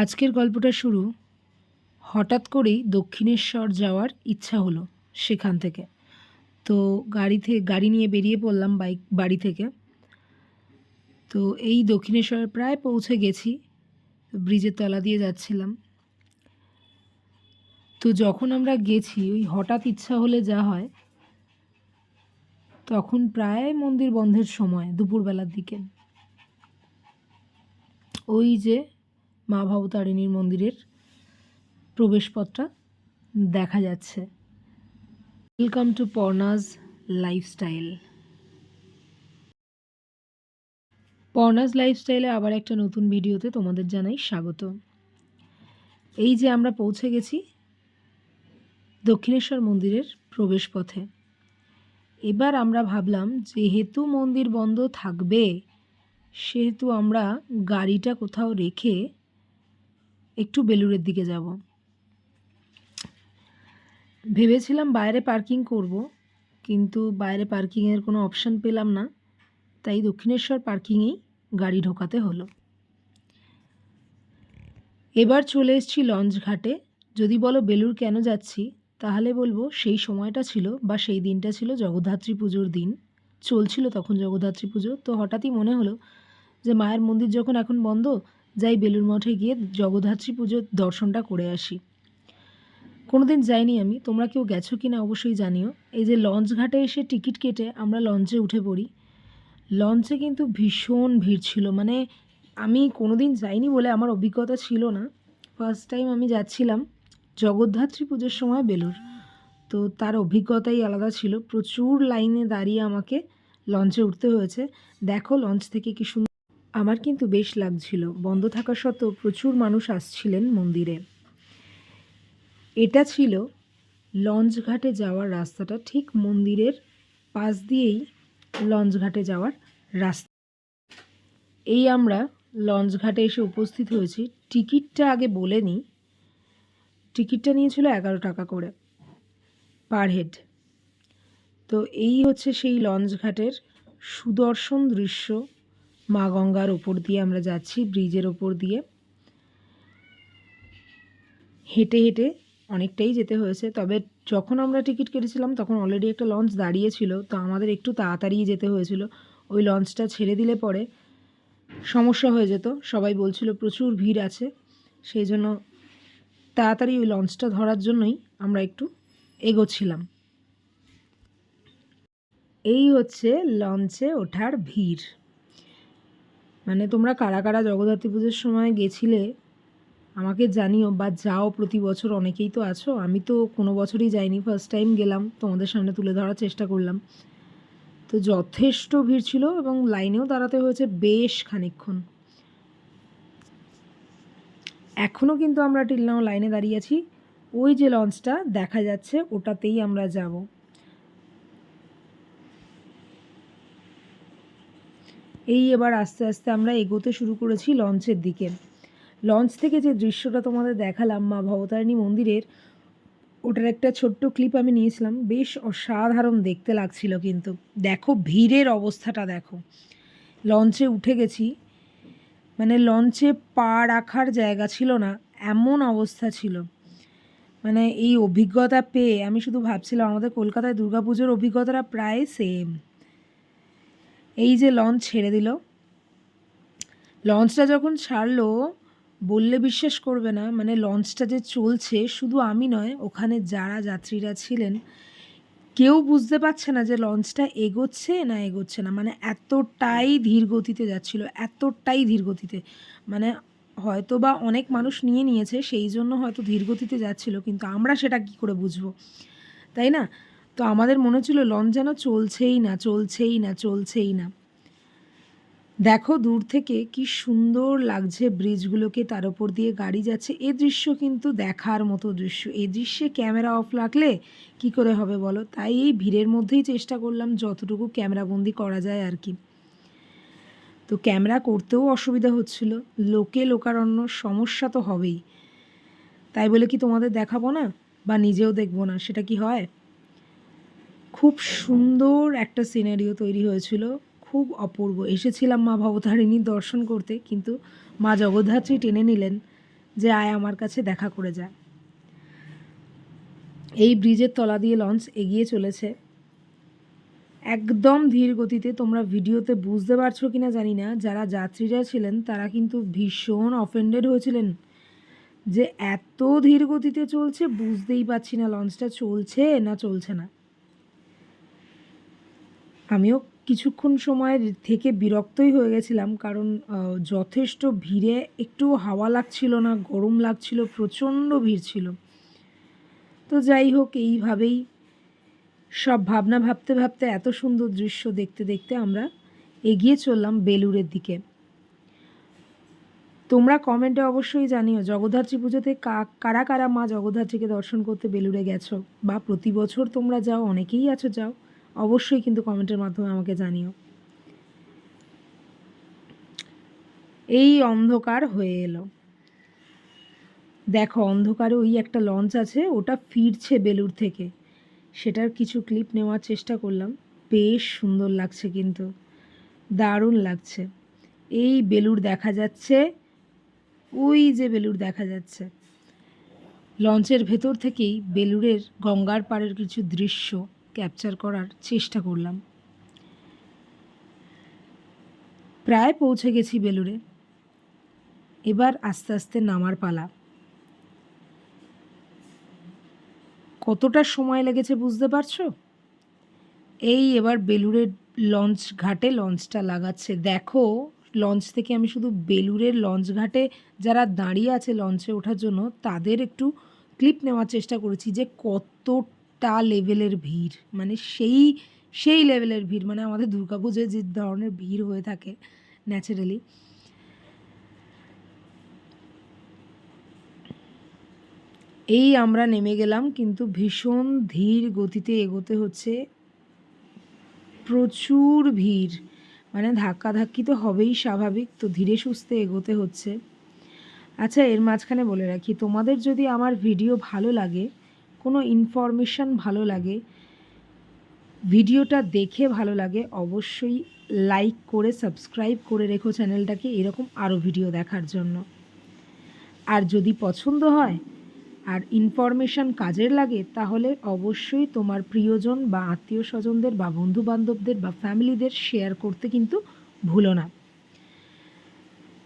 আজকের গল্পটা শুরু হঠাৎ করেই দক্ষিণেশ্বর যাওয়ার ইচ্ছা হলো সেখান থেকে। তো গাড়ি নিয়ে বেরিয়ে পড়লাম বাড়ি থেকে। তো এই দক্ষিণেশ্বরে প্রায় পৌঁছে গেছি। ব্রিজের তলা দিয়ে যাচ্ছিলাম। তো যখন আমরা গেছি ওই হঠাৎ ইচ্ছা হলে যা হয়, তখন প্রায় মন্দির বন্ধের সময় দুপুরবেলার দিকে। ওই যে মা ভবতারিণীর মন্দিরের প্রবেশপথটা দেখা যাচ্ছে। Welcome to Parna's lifestyle. Parna's লাইফস্টাইলে আবার একটা নতুন ভিডিওতে তোমাদের জানাই স্বাগত। এই যে আমরা পৌঁছে গেছি দক্ষিণেশ্বর মন্দিরের প্রবেশপথে। এবার আমরা ভাবলাম যেহেতু মন্দির বন্ধ থাকবে, সেহেতু আমরা গাড়িটা কোথাও রেখে একটু বেলুড়ের দিকে যাব। ভেবেছিলাম বাইরে পার্কিং করব, কিন্তু বাইরে পার্কিংয়ের কোনো অপশান পেলাম না, তাই দক্ষিণেশ্বর পার্কিংয়েই গাড়ি ঢোকাতে হলো। এবার চলে এসেছি লঞ্চ ঘাটে। যদি বলো বেলুড় কেন যাচ্ছি, তাহলে বলবো সেই সময়টা ছিল বা সেই দিনটা ছিল জগদ্ধাত্রী পুজোর দিন। চলছিল তখন জগদ্ধাত্রী পুজো। তো হঠাৎই মনে হলো যে মায়ের মন্দির যখন এখন বন্ধ, যাই বেলুড় মঠে গিয়ে জগদ্ধাত্রী পুজোর দর্শনটা করে আসি। কোনোদিন যাইনি আমি, তোমরা কেউ গেছো কি না অবশ্যই জানিও। এই যে লঞ্চ ঘাটে এসে টিকিট কেটে আমরা লঞ্চে উঠে পড়ি। লঞ্চে কিন্তু ভীষণ ভিড় ছিল, মানে আমি কোনোদিন যাইনি বলে আমার অভিজ্ঞতা ছিল না। ফার্স্ট টাইম আমি যাচ্ছিলাম জগদ্ধাত্রী পুজোর সময় বেলুড়। তো তার অভিজ্ঞতাই আলাদা ছিল। প্রচুর লাইনে দাঁড়িয়ে আমাকে লঞ্চে উঠতে হয়েছে। দেখো লঞ্চ থেকে কি সুন্দর। আমার কিন্তু বেশ লাগছিল, বন্ধ থাকা সত্ত্বেও প্রচুর মানুষ আসছিলেন মন্দিরে। এটা ছিল লঞ্চ ঘাটে যাওয়ার রাস্তাটা, ঠিক মন্দিরের পাশ দিয়েই লঞ্চ ঘাটে যাওয়ার রাস্তা। এই আমরা লঞ্চ ঘাটে এসে উপস্থিত হয়েছি। টিকিটটা আগে বলে নিই। টিকিটটা নিয়েছিল 11 টাকা করে পার হেড। তো এই হচ্ছে সেই লঞ্চ ঘাটের সুদর্শন দৃশ্য। মা গঙ্গার ওপর দিয়ে আমরা যাচ্ছি, ব্রিজের ওপর দিয়ে হেঁটে হেঁটে অনেকটাই যেতে হয়েছে। তবে যখন আমরা টিকিট কেটেছিলাম তখন অলরেডি একটা লঞ্চ দাঁড়িয়েছিল, তো আমাদের একটু তাড়াতাড়ি যেতে হয়েছিল। ওই লঞ্চটা ছেড়ে দিলে পরে সমস্যা হয়ে যেত। সবাই বলছিল প্রচুর ভিড় আছে, সেই জন্য তাড়াতাড়ি ওই লঞ্চটা ধরার জন্যই আমরা একটু এগোচ্ছিলাম। এই হচ্ছে লঞ্চে ওঠার ভিড়। মানে তোমরা কারা কারা জগদ্ধাত্রী পুজোর সময় গেছিলে আমাকে জানিও, বা যাও প্রতি বছর, অনেকেই তো আছো। আমি তো কোনো বছরই যাইনি, ফার্স্ট টাইম গেলাম, তোমাদের সামনে তুলে ধরার চেষ্টা করলাম। তো যথেষ্ট ভিড় ছিল এবং লাইনেও দাঁড়াতে হয়েছে বেশ খানিকক্ষণ। এখনও কিন্তু আমরা টিল নাও লাইনে দাঁড়িয়ে আছি। ওই যে লঞ্চটা দেখা যাচ্ছে ওটাতেই আমরা যাব। এই এবার আস্তে আস্তে আমরা এগোতে শুরু করেছি লঞ্চের দিকে। লঞ্চ থেকে যে দৃশ্যটা তোমাদের দেখালাম মা ভবতারিণী মন্দিরের, ওটার একটা ছোট্ট ক্লিপ আমি নিয়েছিলাম। বেশ অসাধারণ দেখতে লাগছিল। কিন্তু দেখো ভিড়ের অবস্থাটা দেখো। লঞ্চে উঠে গেছি, মানে লঞ্চে পা রাখার জায়গা ছিল না, এমন অবস্থা ছিল। মানে এই অভিজ্ঞতা পেয়ে আমি শুধু ভাবছিলাম আমাদের কলকাতায় দুর্গাপুজোর অভিজ্ঞতাটা প্রায় সেম। এই যে লঞ্চ ছেড়ে দিল, লঞ্চটা যখন ছাড়লো বললে বিশ্বাস করবে না, মানে লঞ্চটা যে চলছে, শুধু আমি নয়, ওখানে যারা যাত্রীরা ছিলেন কেউ বুঝতে পারছে না যে লঞ্চটা এগোচ্ছে না এগোচ্ছে না। মানে এতটাই ধীর গতিতে যাচ্ছিল, এতটাই ধীর গতিতে। মানে হয়তো বা অনেক মানুষ নিয়েছে সেই জন্য হয়তো ধীর গতিতে যাচ্ছিল, কিন্তু আমরা সেটা কি করে বুঝবো, তাই না? তো আমাদের মনে হচ্ছিল লঞ্চ যেন চলছেই না চলছেই না চলছেই না। দেখো দূর থেকে কি সুন্দর লাগছে ব্রিজগুলোকে, তার উপর দিয়ে গাড়ি যাচ্ছে। এই দৃশ্য কিন্তু দেখার মতো দৃশ্য। এই দৃশ্যে ক্যামেরা অফ রাখলে কি করে হবে বলো? তাই এই ভিড়ের মধ্যেই চেষ্টা করলাম যতটুকু ক্যামেরাবন্দি করা যায় আর কি। তো ক্যামেরা করতেও অসুবিধা হচ্ছিল, লোকারণ্য সমস্যা তো হবেই। তাই বলে কি তোমাদের দেখাবো না বা নিজেও দেখবো না, সেটা কি হয়? খুব সুন্দর একটা সিনারিও তৈরি হয়েছিল, খুব অপূর্ব। এসেছিলাম মা ভবতারিণীর দর্শন করতে, কিন্তু মা জগদ্ধাত্রী টেনে নিলেন যে আয় আমার কাছে দেখা করে যা। এই ব্রিজের তলা দিয়ে লঞ্চ এগিয়ে চলেছে একদম ধীর গতিতে। তোমরা ভিডিওতে বুঝতে পারছো কিনা জানি না, যারা যাত্রীরা ছিলেন তারা কিন্তু ভীষণ অফেন্ডেড হয়েছিলেন যে এত ধীর গতিতে চলছে, বুঝতেই পারছি না লঞ্চটা চলছে না চলছে না। আমিও কিছুক্ষণ সময় থেকে বিরক্তই হয়ে গেছিলাম, কারণ যথেষ্ট ভিড়ে একটু হাওয়া লাগছিল না, গরম লাগছিল, প্রচণ্ড ভিড় ছিল। তো যাই হোক, এইভাবেই সব ভাবনা ভাবতে ভাবতে এত সুন্দর দৃশ্য দেখতে দেখতে আমরা এগিয়ে চললাম বেলুড়ের দিকে। তোমরা কমেন্টে অবশ্যই জানিও জগদ্ধাত্রী পুজোতে কারা কারা মা জগদ্ধাত্রীকে দর্শন করতে বেলুড়ে গেছো, বা প্রতি বছর তোমরা যাও, অনেকেই আছো যাও, অবশ্যই কিন্তু কমেন্টের মাধ্যমে আমাকে জানিও। এই অন্ধকার হয়ে এলো, দেখো অন্ধকারে ওই একটা লঞ্চ আছে, ওটা ফিরছে বেলুড় থেকে, সেটার কিছু ক্লিপ নেওয়ার চেষ্টা করলাম। বেশ সুন্দর লাগছে, কিন্তু দারুণ লাগছে। এই বেলুড় দেখা যাচ্ছে, ওই যে বেলুড় দেখা যাচ্ছে, লঞ্চের ভেতর থেকেই বেলুড়ের গঙ্গার পাড়ের কিছু দৃশ্য ক্যাপচার করার চেষ্টা করলাম। প্রায় পৌঁছে গেছি বেলুড়ে, এবার আস্তে আস্তে নামার পালা। কতটা সময় লেগেছে বুঝতে পারছো? এই এবার বেলুড়ের লঞ্চ ঘাটে লঞ্চটা লাগাচ্ছে। দেখো, লঞ্চ থেকে আমি শুধু বেলুড়ের লঞ্চ ঘাটে যারা দাঁড়িয়ে আছে লঞ্চে ওঠার জন্য তাদের একটু ক্লিপ নেওয়ার চেষ্টা করেছি, যে কতটা লেভেলের ভিড়, মানে সেই লেভেলের ভিড়, মানে আমাদের দুর্গাপুজোয় যে ধরনের ভিড় হয়ে থাকে ন্যাচারালি। এই আমরা নেমে গেলাম, কিন্তু ভীষণ ধীর গতিতে এগোতে হচ্ছে, প্রচুর ভিড়, মানে ধাক্কাধাক্কি তো হবেই স্বাভাবিক, তো ধীরে সুস্থে এগোতে হচ্ছে। আচ্ছা, এর মাঝখানে বলে রাখি, তোমাদের যদি আমার ভিডিও ভালো লাগে, কোনো ইনফরমেশান ভালো লাগে, ভিডিওটা দেখে ভালো লাগে, অবশ্যই লাইক করে সাবস্ক্রাইব করে রেখো চ্যানেলটাকে এরকম আরও ভিডিও দেখার জন্য। আর যদি পছন্দ হয় আর ইনফরমেশান কাজের লাগে, তাহলে অবশ্যই তোমার প্রিয়জন বা আত্মীয় স্বজনদের বা বন্ধুবান্ধবদের বা ফ্যামিলিদের শেয়ার করতে কিন্তু ভুলো না।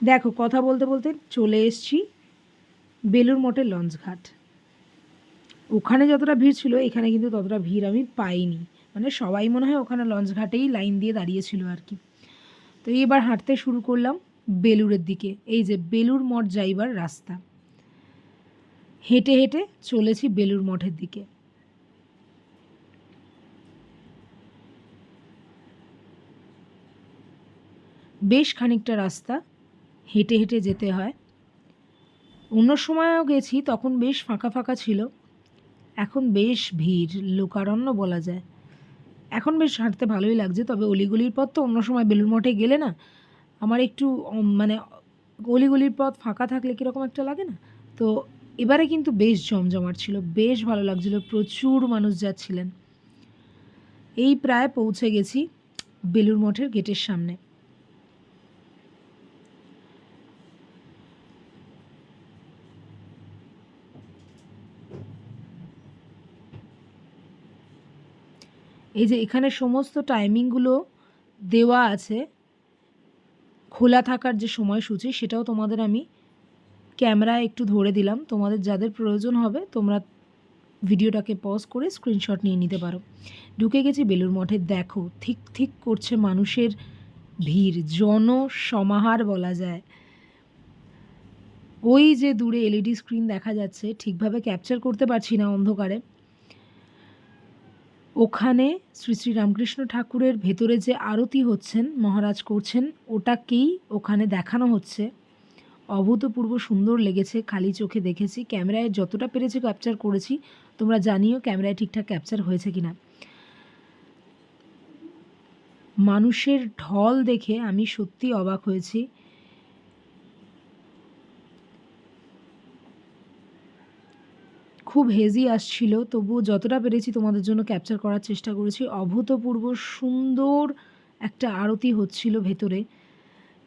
দেখো, কথা বলতে বলতে চলে এসেছি বেলুড় মঠের লঞ্চঘাট। ওখানে যতটা ভিড় ছিল এখানে কিন্তু ততটা ভিড় আমি পাইনি, মানে সবাই মনে হয় ওখানে লঞ্চঘাটেই লাইন দিয়ে দাঁড়িয়েছিল আর কি। তো এবার হাঁটতে শুরু করলাম বেলুড়ের দিকে। এই যে বেলুড় মঠ যাইবার রাস্তা, হেঁটে হেঁটে চলেছি বেলুড় মঠের দিকে। বেশ খানিকটা রাস্তা হেঁটে হেঁটে যেতে হয়। অন্য সময়ও গেছি, তখন বেশ ফাঁকা ফাঁকা ছিল, এখন বেশ ভিড়, লোকারণ্য বলা যায়। এখন বেশ হাঁটতে ভালোই লাগছে, তবে অলিগলির পথ তো অন্য সময় বেলুড় মঠে গেলে না আমার একটু মানে অলিগলির পথ ফাঁকা থাকলে কীরকম একটা লাগে না, তো এবারে কিন্তু বেশ জমজমাট ছিল, বেশ ভালো লাগছিল, প্রচুর মানুষ যাচ্ছিলেন। এই প্রায় পৌঁছে গেছি বেলুড় মঠের গেটের সামনে। এই যে এখানে সমস্ত টাইমিংগুলো দেওয়া আছে, খোলা থাকার যে সময়সূচি সেটাও তোমাদের আমি ক্যামেরায় একটু ধরে দিলাম। তোমাদের যাদের প্রয়োজন হবে তোমরা ভিডিওটাকে পজ করে স্ক্রিনশট নিয়ে নিতে পারো। ঢুকে গেছি বেলুড় মঠে। দেখো, ঠিক ঠিক করছে মানুষের ভিড়, জনসমাহার বলা যায়। ওই যে দূরে এলইডি স্ক্রিন দেখা যাচ্ছে, ঠিকভাবে ক্যাপচার করতে পারছি না অন্ধকারে, ওখানে শ্রী শ্রী রামকৃষ্ণ ঠাকুরের ভেতরে যে আরতি হচ্ছেন মহারাজ করছেন, ওটাকেই ওখানে দেখানো হচ্ছে। অভূতপূর্ব সুন্দর লেগেছে, খালি চোখে দেখেছি, ক্যামেরায় যতটা পেরেছি ক্যাপচার করেছি। তোমরা জানিও ক্যামেরায় ঠিকঠাক ক্যাপচার হয়েছে কিনা। মানুষের ঢল দেখে আমি সত্যি অবাক হয়েছি। খুব হেজি আসছিল, তবুও যতটা পেরেছি তোমাদের জন্য ক্যাপচার করার চেষ্টা করেছি। অভূতপূর্ব সুন্দর একটা আরতি হচ্ছিল ভেতরে,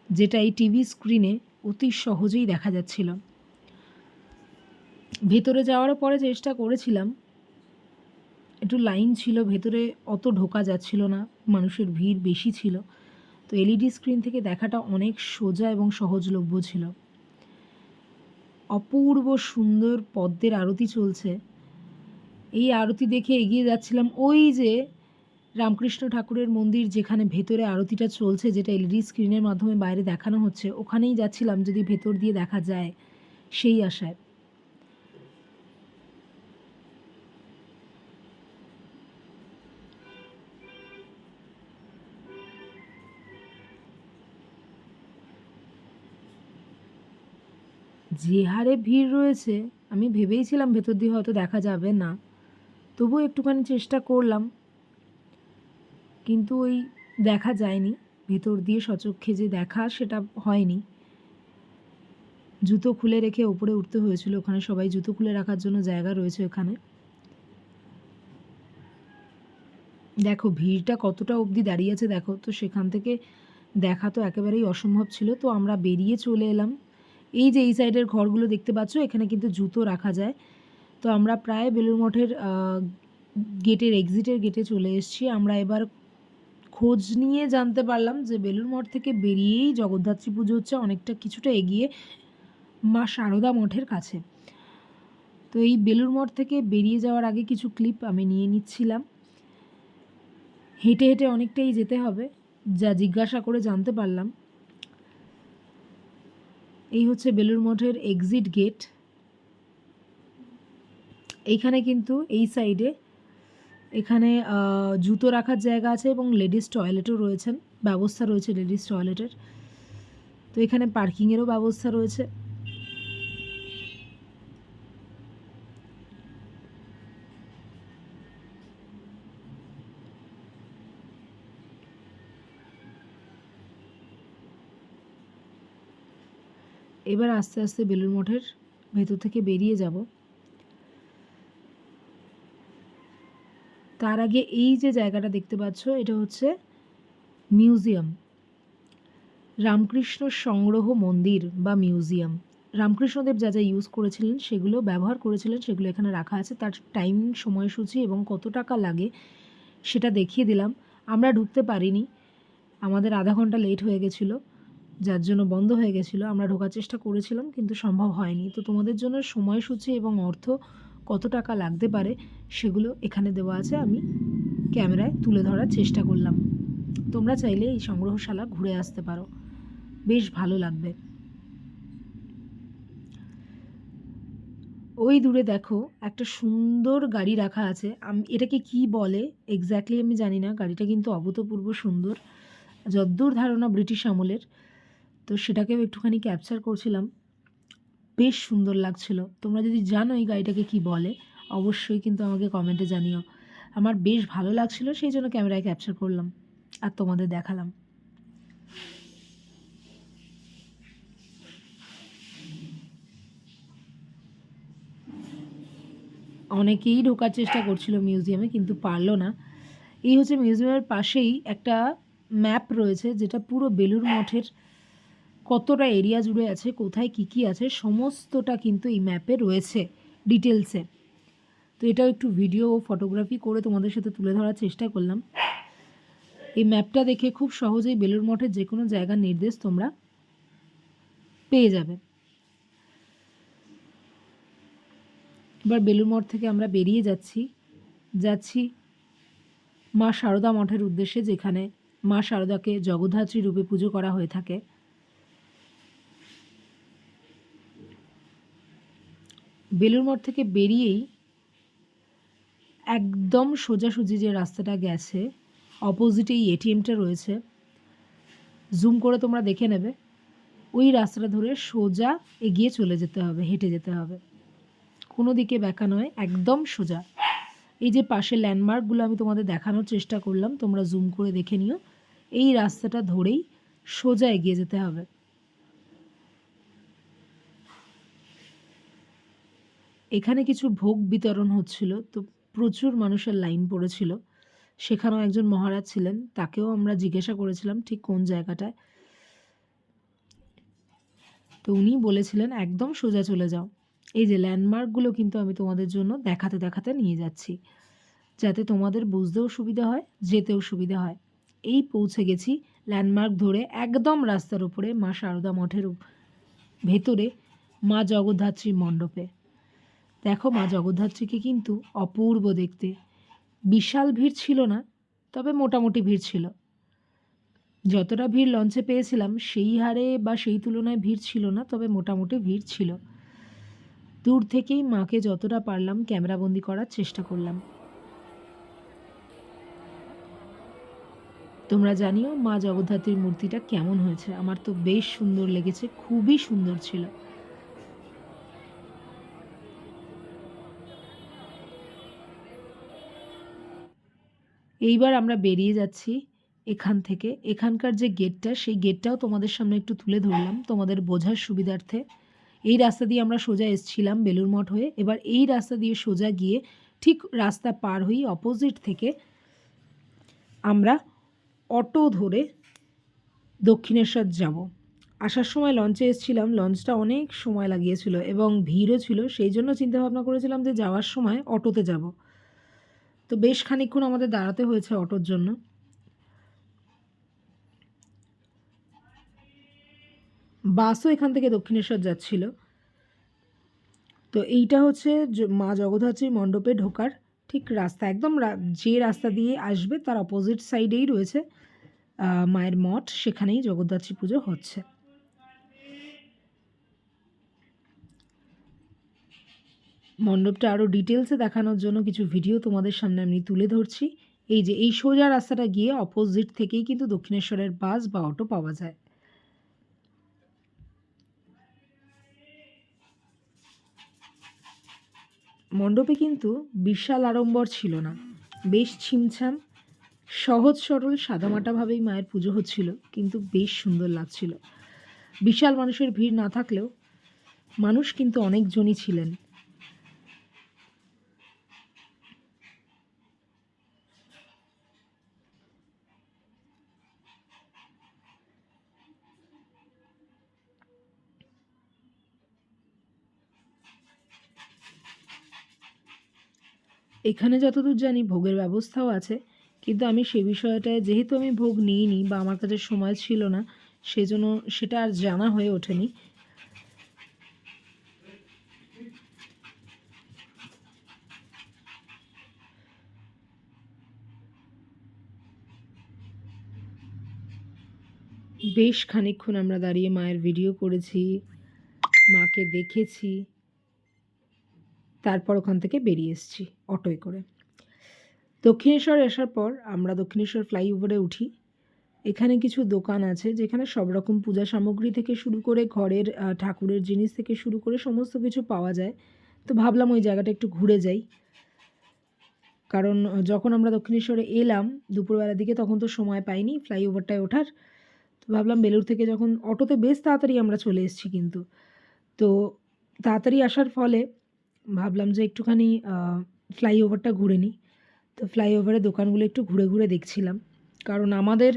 যেটা এই টিভি স্ক্রিনে অতি সহজেই দেখা যাচ্ছিল। ভেতরে যাওয়ারও পরে চেষ্টা করেছিলাম, একটু লাইন ছিল ভেতরে, অত ঢোকা যাচ্ছিল না, মানুষের ভিড় বেশি ছিল। তো এলইডি স্ক্রিন থেকে দেখাটা অনেক সোজা এবং সহজলভ্য ছিল। অপূর্ব সুন্দর পদ্মের আরতি চলছে। এই আরতি দেখে এগিয়ে যাচ্ছিলাম ওই যে রামকৃষ্ণ ঠাকুরের মন্দির যেখানে ভেতরে আরতিটা চলছে, যেটা এলইডি স্ক্রিনের মাধ্যমে বাইরে দেখানো হচ্ছে, ওখানেই যাচ্ছিলাম যদি ভেতর দিয়ে দেখা যায় সেই আশায়। যে হারে ভিড় রয়েছে আমি ভেবেইছিলাম ভেতর দিয়ে হয়তো দেখা যাবে না, তবুও একটুখানি চেষ্টা করলাম, কিন্তু ওই দেখা যায়নি। ভেতর দিয়ে সচক্ষে যে দেখা সেটা হয়নি। জুতো খুলে রেখে ওপরে উঠতে হয়েছিল, ওখানে সবাই জুতো খুলে রাখার জন্য জায়গা রয়েছে ওখানে। দেখো ভিড়টা কতটা অবধি দাঁড়িয়ে আছে দেখো, তো সেখান থেকে দেখা তো একেবারেই অসম্ভব ছিল। তো আমরা বেরিয়ে চলে এলাম। এই যে এই সাইডের ঘরগুলো দেখতে পাচ্ছ, এখানে কিন্তু জুতো রাখা যায়। তো আমরা প্রায় বেলুড় মঠের গেটের এক্সিটের গেটে চলে এসেছি। আমরা এবার খোঁজ নিয়ে জানতে পারলাম যে বেলুড় মঠ থেকে বেরিয়েই জগদ্ধাত্রী পুজো হচ্ছে, অনেকটা কিছুটা এগিয়ে মা সারদা মঠের কাছে। তো এই বেলুড় মঠ থেকে বেরিয়ে যাওয়ার আগে কিছু ক্লিপ আমি নিয়ে নিচ্ছিলাম। হেঁটে হেঁটে অনেকটাই যেতে হবে, যা জিজ্ঞাসা করে জানতে পারলাম। এই হচ্ছে বেলুড় মঠের এক্সিট গেট। এইখানে কিন্তু এই সাইডে এখানে জুতো রাখার জায়গা আছে এবং লেডিস টয়লেটও রয়েছেন, ব্যবস্থা রয়েছে লেডিস টয়লেটের। তো এখানে পার্কিংয়েরও ব্যবস্থা রয়েছে। এবার আস্তে আস্তে বেলুড় মঠের ভেতর থেকে বেরিয়ে যাব। তার আগে এই যে জায়গাটা দেখতে পাচ্ছ, এটা হচ্ছে মিউজিয়াম, রামকৃষ্ণ সংগ্রহ মন্দির বা মিউজিয়াম। রামকৃষ্ণদেব যা যা ইউজ করেছিলেন সেগুলো ব্যবহার করেছিলেন, সেগুলো এখানে রাখা আছে। তার টাইমিং, সময়সূচি এবং কত টাকা লাগে সেটা দেখিয়ে দিলাম। আমরা ঢুকতে পারিনি, আমাদের আধা ঘন্টা লেট হয়ে গেছিলো, যার জন্য বন্ধ হয়ে গেছিলো। আমরা ঢোকার চেষ্টা করেছিলাম কিন্তু সম্ভব হয়নি। তো তোমাদের জন্য সময়সূচি এবং অর্থ কত টাকা লাগতে পারে সেগুলো এখানে দেওয়া আছে, আমি ক্যামেরায় তুলে ধরার চেষ্টা করলাম। তোমরা চাইলে এই সংগ্রহশালা ঘুরে আসতে পারো, বেশ ভালো লাগবে। ওই দূরে দেখো একটা সুন্দর গাড়ি রাখা আছে, এটাকে কি বলে এক্স্যাক্টলি আমি জানি না। গাড়িটা কিন্তু অভূতপূর্ব সুন্দর, যদ্দূর ধারণা ব্রিটিশ আমলের। তো সেটাকেও একটুখানি ক্যাপচার করছিলাম, বেশ সুন্দর লাগছিল। তোমরা যদি জানো এই গাড়িটাকে কি বলে অবশ্যই কিন্তু আমাকে কমেন্টে জানিও। আমার বেশ ভালো লাগছিল, সেই জন্য ক্যামেরায় ক্যাপচার করলাম আর তোমাদের দেখালাম। অনেকেই ঢোকার চেষ্টা করছিল মিউজিয়ামে কিন্তু পারলো না। এই হচ্ছে মিউজিয়ামের পাশেই একটা ম্যাপ রয়েছে, যেটা পুরো বেলুড় মঠের কতটা এরিয়া জুড়ে আছে, কোথায় কী কী আছে সমস্তটা কিন্তু এই ম্যাপে রয়েছে ডিটেলসে। তো এটাও একটু ভিডিও ও ফটোগ্রাফি করে তোমাদের সাথে তুলে ধরার চেষ্টা করলাম। এই ম্যাপটা দেখে খুব সহজেই বেলুড় মঠের যে কোনো জায়গার নির্দেশ তোমরা পেয়ে যাবে। এবার বেলুড় মঠ থেকে আমরা বেরিয়ে যাচ্ছি মা সারদা মঠের উদ্দেশ্যে, যেখানে মা সারদাকে জগদ্ধাত্রী রূপে পুজো করা হয়ে থাকে। বেলুড় মঠ থেকে বেরিয়েই একদম সোজাসুজি যে রাস্তাটা গেছে, অপোজিটে এই এটিএমটা রয়েছে, জুম করে তোমরা দেখে নেবে। ওই রাস্তাটা ধরে সোজা এগিয়ে চলে যেতে হবে, হেঁটে যেতে হবে, কোনো দিকে ব্যাকা নয়, একদম সোজা। এই যে পাশে ল্যান্ডমার্কগুলো আমি তোমাদের দেখানোর চেষ্টা করলাম, তোমরা জুম করে দেখে নিও। এই রাস্তাটা ধরেই সোজা এগিয়ে যেতে হবে। এখানে কিছু ভোগ বিতরণ হচ্ছিল, তো প্রচুর মানুষের লাইন পড়েছিল। সেখানেও একজন মহারাজ ছিলেন, তাকেও আমরা জিজ্ঞাসা করেছিলাম ঠিক কোন জায়গাটায়। তো উনি বলেছিলেন একদম সোজা চলে যাও। এই যে ল্যান্ডমার্কগুলো কিন্তু আমি তোমাদের জন্য দেখাতে দেখাতে নিয়ে যাচ্ছি, যাতে তোমাদের বুঝতেও সুবিধা হয়, যেতেও সুবিধা হয়। এই পৌঁছে গেছি ল্যান্ডমার্ক ধরে একদম রাস্তার উপরে মা সারদা মঠের ভেতরে মা জগদ্ধাত্রী মণ্ডপে। দেখো মা জগদ্ধাত্রীকে কিন্তু অপূর্ব দেখতে। বিশাল ভিড় ছিল না, তবে মোটামুটি ভিড় ছিল। যতটা ভিড় লঞ্চে পেয়েছিলাম সেই হারে বা সেই তুলনায় ভিড় ছিল না, তবে মোটামুটি ভিড় ছিল। দূর থেকেই মাকে যতটা পারলাম ক্যামেরাবন্দি করার চেষ্টা করলাম। তোমরা জানিও মা জগদ্ধাত্রীর মূর্তিটা কেমন হয়েছে। আমার তো বেশ সুন্দর লেগেছে, খুবই সুন্দর ছিল। এইবার আমরা বেরিয়ে যাচ্ছি এখান থেকে। এখানকার যে গেটটা, সেই গেটটাও তোমাদের সামনে একটু তুলে ধরলাম তোমাদের বোঝার সুবিধার্থে। এই রাস্তা দিয়ে আমরা সোজা এসেছিলাম বেলুড় মঠ হয়ে। এবার এই রাস্তা দিয়ে সোজা গিয়ে ঠিক রাস্তা পার হয়ে অপোজিট থেকে আমরা অটো ধরে দক্ষিণেশ্বর যাব। আসার সময় লঞ্চে এসেছিলাম, লঞ্চটা অনেক সময় লাগিয়েছিল এবং ভিড়ও ছিল, সেই জন্য চিন্তাভাবনা করেছিলাম যে যাওয়ার সময় অটোতে যাব। তো বেশ খানিকক্ষণ আমাদের দাঁড়াতে হয়েছে অটোর জন্য। বাসও এখান থেকে দক্ষিণেশ্বর যাচ্ছিল। তো এইটা হচ্ছে মা জগদ্ধাত্রী মণ্ডপে ঢোকার ঠিক রাস্তা, একদম যে রাস্তা দিয়ে আসবে তার অপোজিট সাইডেই রয়েছে মায়ের মঠ, সেখানেই জগদ্ধাত্রী পুজো হচ্ছে। মণ্ডপটা আরও ডিটেলসে দেখানোর জন্য কিছু ভিডিও তোমাদের সামনে আমি তুলে ধরছি। এই যে এই সোজা রাস্তাটা গিয়ে অপোজিট থেকেই কিন্তু দক্ষিণেশ্বরের বাস বা অটো পাওয়া যায়। মণ্ডপে কিন্তু বিশাল আড়ম্বর ছিল না, বেশ ছিমছাম সহজ সরল সাদামাটাভাবেই মায়ের পুজো হচ্ছিল, কিন্তু বেশ সুন্দর লাগছিল। বিশাল মানুষের ভিড় না থাকলেও মানুষ কিন্তু অনেকজনই ছিলেন। এখানে যতদূর জানি ভোগের ব্যবস্থাও আছে, কিন্তু আমি সে বিষয়টায়, যেহেতু আমি ভোগ নিইনি বা আমার কাছে সময় ছিল না, সেজন্য সেটা আর জানা হয়ে ওঠেনি। বেশ খানিকক্ষণ আমরা দাঁড়িয়ে মায়ের ভিডিও করেছি, মাকে দেখেছি, তারপর ওখান থেকে বেরিয়ে এসেছি অটোয় করে। দক্ষিণেশ্বর আসার পর আমরা দক্ষিণেশ্বর ফ্লাইওভারে উঠি। এখানে কিছু দোকান আছে যেখানে সব রকম পূজা সামগ্রী থেকে শুরু করে ঘরের ঠাকুরের জিনিস থেকে শুরু করে সমস্ত কিছু পাওয়া যায়। তো ভাবলাম ওই জায়গাটা একটু ঘুরে যাই, কারণ যখন আমরা দক্ষিণেশ্বরে এলাম দুপুরবেলার দিকে তখন তো সময় পাইনি ফ্লাইওভারটায় ওঠার। তো ভাবলাম বেলুড় থেকে যখন অটোতে বেশ তাড়াতাড়ি আমরা চলে এসেছি, কিন্তু তো তাড়াতাড়ি আসার ফলে ভাবলাম যে একটুখানি ফ্লাইওভারটা ঘুরে নিই। তো ফ্লাইওভারের দোকানগুলো একটু ঘুরে ঘুরে দেখছিলাম, কারণ আমাদের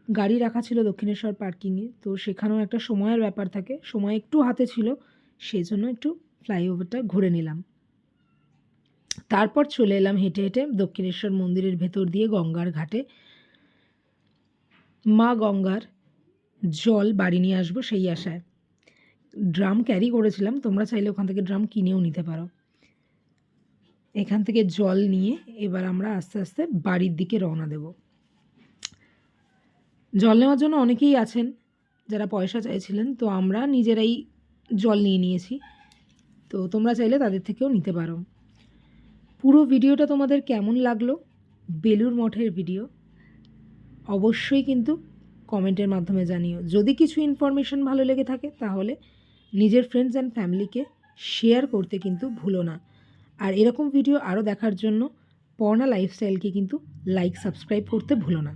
গাড়ি রাখা ছিল দক্ষিণেশ্বর পার্কিংয়ে, তো সেখানেও একটা সময়ের ব্যাপার থাকে, সময় একটু হাতে ছিল, সেই জন্য একটু ফ্লাইওভারটা ঘুরে নিলাম। তারপর চলে এলাম হেঁটে হেঁটে দক্ষিণেশ্বর মন্দিরের ভেতর দিয়ে গঙ্গার ঘাটে। মা গঙ্গার জল বাড়ি নিয়ে আসবো সেই আশায় ড্রাম ক্যারি করেছিলাম, তোমরা চাইলে ওখান থেকে ড্রাম কিনেও নিতে পারো। এখান থেকে জল নিয়ে এবার আমরা আস্তে আস্তে বাড়ির দিকে রওনা দেব। জল নেওয়ার জন্য অনেকেই আছেন যারা পয়সা চাইছিলেন, তো আমরা নিজেরাই জল নিয়ে নিয়েছি, তো তোমরা চাইলে তাদের থেকেও নিতে পারো। পুরো ভিডিওটা তোমাদের কেমন লাগলো, বেলুড় মঠের ভিডিও, অবশ্যই কিন্তু কমেন্টের মাধ্যমে জানিও। যদি কিছু ইনফরমেশন ভালো লেগে থাকে তাহলে নিজের ফ্রেন্ডস অ্যান্ড ফ্যামিলিকে শেয়ার করতে কিন্তু ভুলো না। আর এরকম ভিডিও আরও দেখার জন্য পর্ণা লাইফস্টাইলকে কিন্তু লাইক সাবস্ক্রাইব করতে ভুলো না।